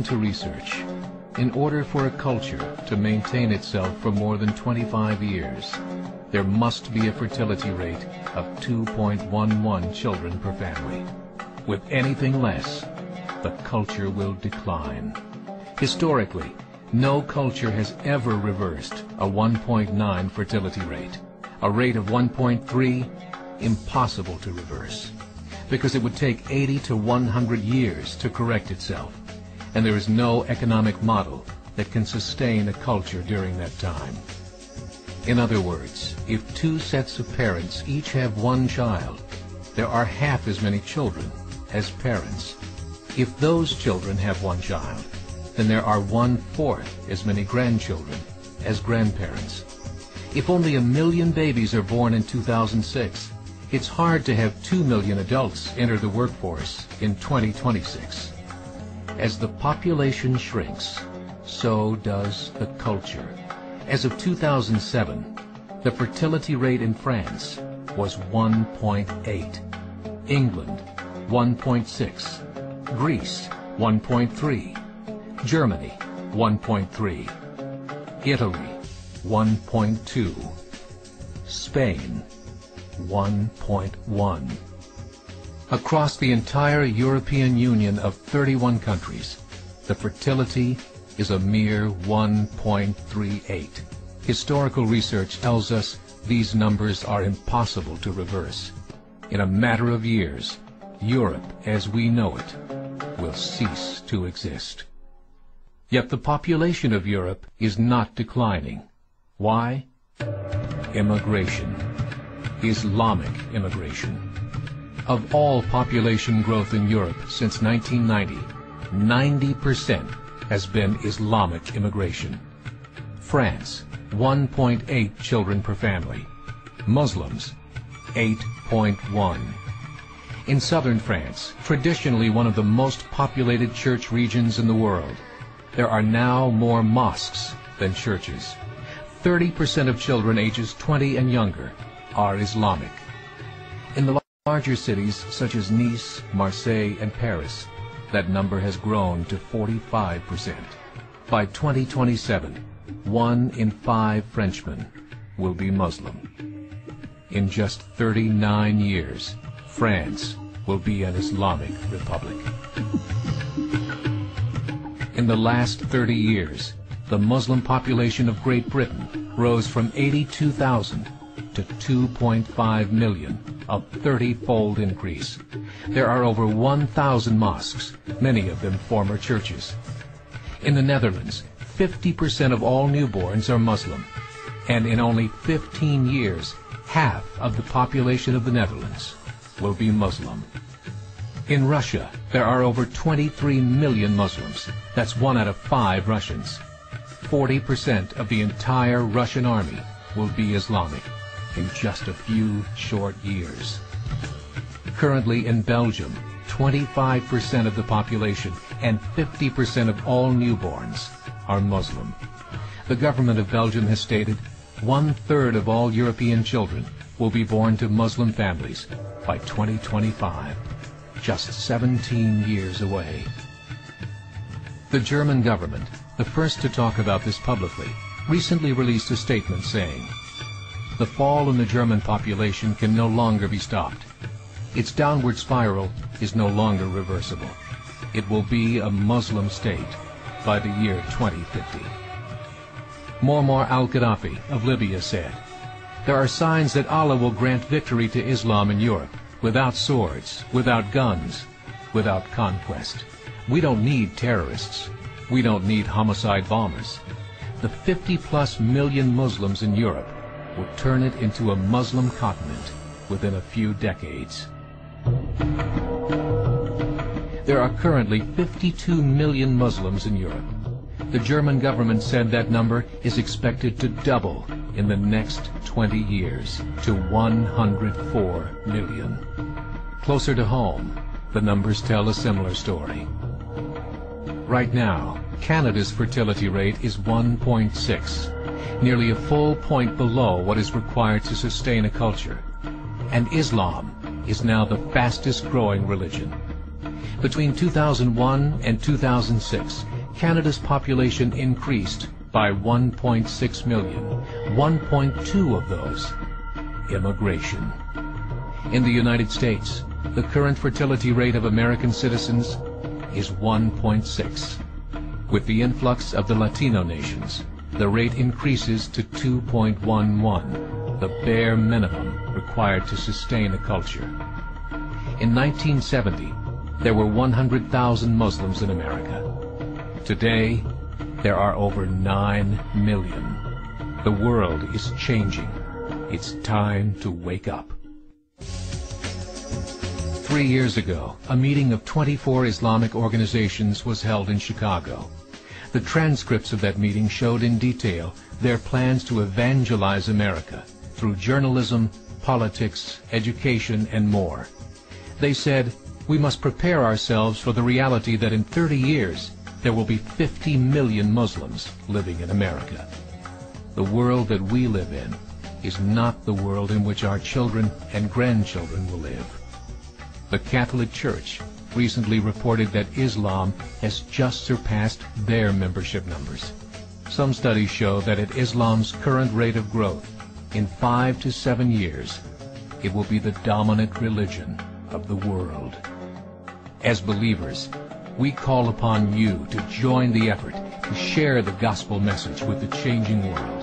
According to research, in order for a culture to maintain itself for more than 25 years, there must be a fertility rate of 2.11 children per family. With anything less, the culture will decline. Historically, no culture has ever reversed a 1.9 fertility rate. A rate of 1.3, impossible to reverse, because it would take 80 to 100 years to correct itself, and there is no economic model that can sustain a culture during that time. In other words, if two sets of parents each have one child, there are half as many children as parents. If those children have one child, then there are 1/4 as many grandchildren as grandparents. If only 1 million babies are born in 2006, it's hard to have 2 million adults enter the workforce in 2026. As the population shrinks, so does the culture. As of 2007, the fertility rate in France was 1.8, England 1.6, Greece 1.3, Germany 1.3, Italy 1.2, Spain 1.1. Across the entire European Union of 31 countries, the fertility is a mere 1.38. Historical research tells us these numbers are impossible to reverse. In a matter of years, Europe as we know it will cease to exist. Yet the population of Europe is not declining. Why? Immigration. Islamic immigration. Of all population growth in Europe since 1990, 90% has been Islamic immigration. France, 1.8 children per family. Muslims, 8.1. In southern France, traditionally one of the most populated church regions in the world, there are now more mosques than churches. 30% of children ages 20 and younger are Islamic. In the larger cities such as Nice, Marseille, and Paris, that number has grown to 45%. By 2027, 1 in 5 Frenchmen will be Muslim. In just 39 years, France will be an Islamic republic. In the last 30 years, the Muslim population of Great Britain rose from 82,000 to 2.5 million, a 30-fold increase. There are over 1,000 mosques, many of them former churches. In the Netherlands, 50% of all newborns are Muslim, and in only 15 years, half of the population of the Netherlands will be Muslim. In Russia, there are over 23 million Muslims. That's 1 out of 5 Russians. 40% of the entire Russian army will be Islamic in just a few short years. Currently in Belgium, 25% of the population and 50% of all newborns are Muslim. The government of Belgium has stated 1/3 of all European children will be born to Muslim families by 2025, just 17 years away. The German government, the first to talk about this publicly, recently released a statement saying, "The fall in the German population can no longer be stopped. Its downward spiral is no longer reversible. It will be a Muslim state by the year 2050. Muammar al-Gaddafi of Libya said, "There are signs that Allah will grant victory to Islam in Europe, without swords, without guns, without conquest. We don't need terrorists. We don't need homicide bombers. The 50+ million Muslims in Europe will turn it into a Muslim continent within a few decades." There are currently 52 million Muslims in Europe. The German government said that number is expected to double in the next 20 years to 104 million. Closer to home, the numbers tell a similar story. Right now, Canada's fertility rate is 1.6, nearly a full point below what is required to sustain a culture. And Islam is now the fastest growing religion. Between 2001 and 2006, Canada's population increased by 1.6 million, 1.2 of those immigration. In the United States, the current fertility rate of American citizens is 1.6. With the influx of the Latino nations, the rate increases to 2.11, the bare minimum required to sustain a culture. In 1970, there were 100,000 Muslims in America. Today, there are over 9 million. The world is changing. It's time to wake up. 3 years ago, a meeting of 24 Islamic organizations was held in Chicago. The transcripts of that meeting showed in detail their plans to evangelize America through journalism, politics, education, and more. They said, we must prepare ourselves for the reality that in 30 years, there will be 50 million Muslims living in America. The world that we live in is not the world in which our children and grandchildren will live. The Catholic Church recently reported that Islam has just surpassed their membership numbers. Some studies show that at Islam's current rate of growth, in 5 to 7 years, it will be the dominant religion of the world. As believers, we call upon you to join the effort to share the gospel message with the changing world.